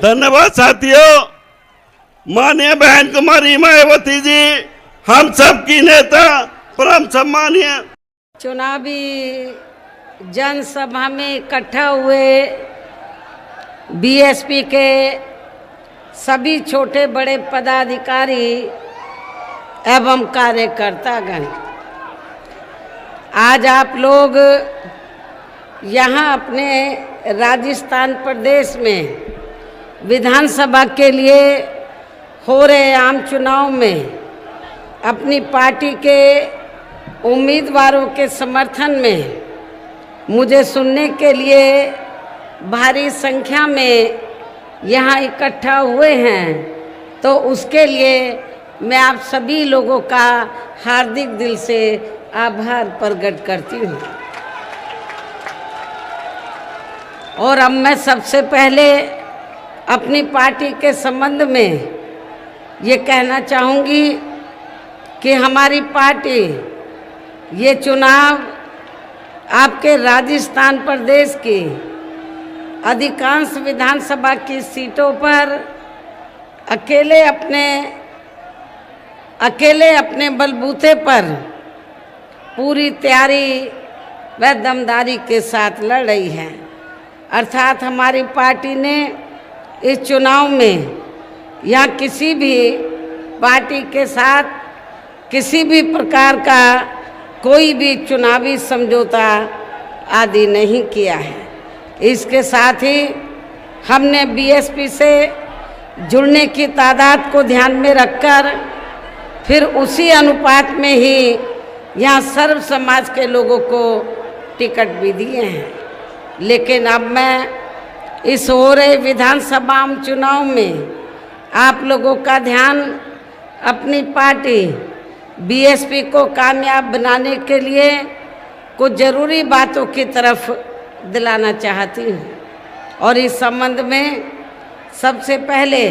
धन्यवाद साथियों। माननीय बहन कुमारी मायावती जी, हम सब की नेता, परम सम्मानीय। चुनावी जनसभा में इकट्ठा हुए बीएसपी के सभी छोटे बड़े पदाधिकारी एवं कार्यकर्तागण, आज आप लोग यहाँ अपने राजस्थान प्रदेश में विधानसभा के लिए हो रहे आम चुनाव में अपनी पार्टी के उम्मीदवारों के समर्थन में मुझे सुनने के लिए भारी संख्या में यहाँ इकट्ठा हुए हैं, तो उसके लिए मैं आप सभी लोगों का हार्दिक दिल से आभार प्रकट करती हूँ। और अब मैं सबसे पहले अपनी पार्टी के संबंध में ये कहना चाहूँगी कि हमारी पार्टी ये चुनाव आपके राजस्थान प्रदेश की अधिकांश विधानसभा की सीटों पर अकेले अपने बलबूते पर पूरी तैयारी व दमदारी के साथ लड़ रही है। अर्थात हमारी पार्टी ने इस चुनाव में या किसी भी पार्टी के साथ किसी भी प्रकार का कोई भी चुनावी समझौता आदि नहीं किया है। इसके साथ ही हमने बीएसपी से जुड़ने की तादाद को ध्यान में रखकर फिर उसी अनुपात में ही यहाँ सर्व समाज के लोगों को टिकट भी दिए हैं। लेकिन अब मैं इस हो रहे विधानसभा चुनाव में आप लोगों का ध्यान अपनी पार्टी बीएसपी को कामयाब बनाने के लिए कुछ ज़रूरी बातों की तरफ दिलाना चाहती हूँ। और इस संबंध में सबसे पहले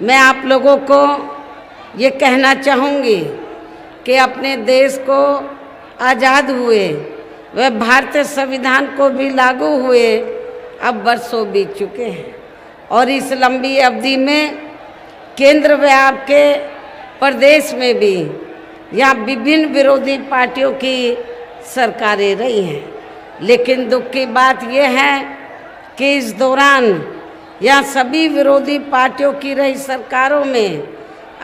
मैं आप लोगों को ये कहना चाहूँगी कि अपने देश को आज़ाद हुए व भारतीय संविधान को भी लागू हुए अब वर्षों बीत चुके हैं, और इस लंबी अवधि में केंद्र व आपके प्रदेश में भी यहाँ विभिन्न विरोधी पार्टियों की सरकारें रही हैं। लेकिन दुख की बात यह है कि इस दौरान यहाँ सभी विरोधी पार्टियों की रही सरकारों में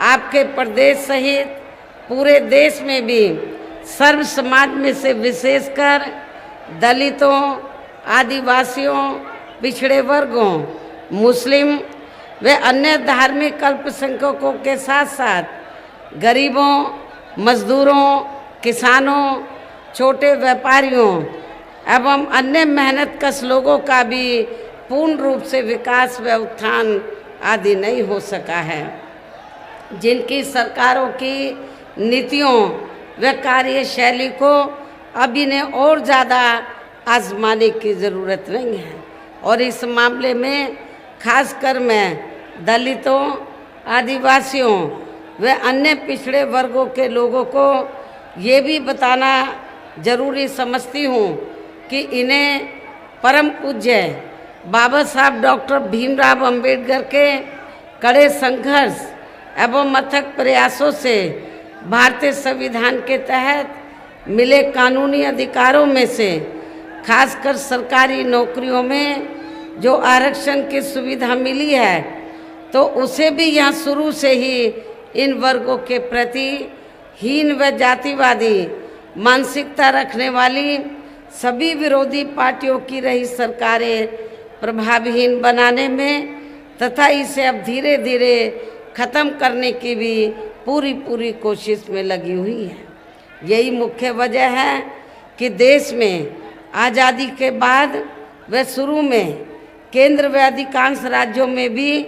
आपके प्रदेश सहित पूरे देश में भी सर्व समाज में से विशेषकर दलितों, आदिवासियों, पिछड़े वर्गों, मुस्लिम व अन्य धार्मिक अल्पसंख्यकों के साथ साथ गरीबों, मजदूरों, किसानों, छोटे व्यापारियों एवं अन्य मेहनतकश लोगों का भी पूर्ण रूप से विकास व उत्थान आदि नहीं हो सका है। जिनकी सरकारों की नीतियों व कार्यशैली को अब इन्हें और ज़्यादा आजमाने की ज़रूरत नहीं है। और इस मामले में खासकर मैं दलितों, आदिवासियों व अन्य पिछड़े वर्गों के लोगों को ये भी बताना ज़रूरी समझती हूँ कि इन्हें परम पूज्य बाबा साहब डॉक्टर भीमराव अंबेडकर के कड़े संघर्ष एवं अथक प्रयासों से भारतीय संविधान के तहत मिले कानूनी अधिकारों में से खासकर सरकारी नौकरियों में जो आरक्षण की सुविधा मिली है, तो उसे भी यहाँ शुरू से ही इन वर्गों के प्रति हीन व जातिवादी मानसिकता रखने वाली सभी विरोधी पार्टियों की रही सरकारें प्रभावहीन बनाने में तथा इसे अब धीरे धीरे ख़त्म करने की भी पूरी कोशिश में लगी हुई है। यही मुख्य वजह है कि देश में आज़ादी के बाद व शुरू में केंद्र व अधिकांश राज्यों में भी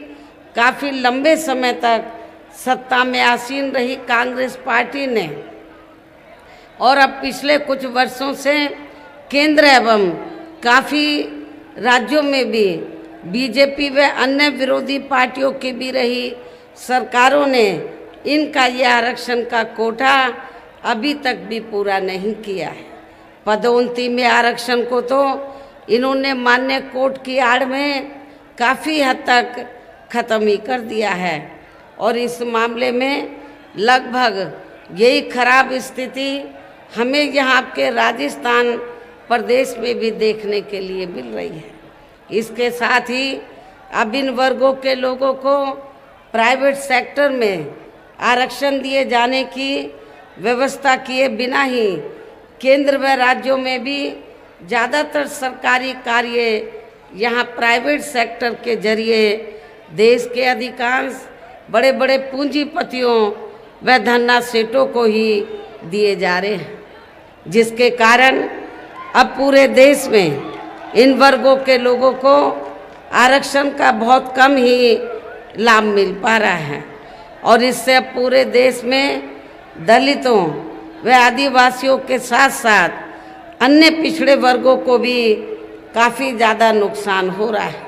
काफ़ी लंबे समय तक सत्ता में आसीन रही कांग्रेस पार्टी ने और अब पिछले कुछ वर्षों से केंद्र एवं काफ़ी राज्यों में भी बीजेपी व अन्य विरोधी पार्टियों की भी रही सरकारों ने इनका यह आरक्षण का कोटा अभी तक भी पूरा नहीं किया है। पदोन्नति में आरक्षण को तो इन्होंने मान्य कोर्ट की आड़ में काफ़ी हद तक ख़त्म ही कर दिया है। और इस मामले में लगभग यही खराब स्थिति हमें यहाँ के राजस्थान प्रदेश में भी देखने के लिए मिल रही है। इसके साथ ही अब इन वर्गों के लोगों को प्राइवेट सेक्टर में आरक्षण दिए जाने की व्यवस्था किए बिना ही केंद्र व राज्यों में भी ज़्यादातर सरकारी कार्य यहाँ प्राइवेट सेक्टर के जरिए देश के अधिकांश बड़े बड़े पूंजीपतियों व धन्ना सेठों को ही दिए जा रहे हैं, जिसके कारण अब पूरे देश में इन वर्गों के लोगों को आरक्षण का बहुत कम ही लाभ मिल पा रहा है। और इससे अब पूरे देश में दलितों व आदिवासियों के साथ साथ अन्य पिछड़े वर्गों को भी काफ़ी ज़्यादा नुकसान हो रहा है।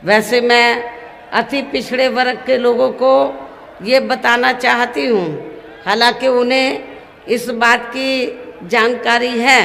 वैसे मैं अति पिछड़े वर्ग के लोगों को ये बताना चाहती हूँ, हालांकि उन्हें इस बात की जानकारी है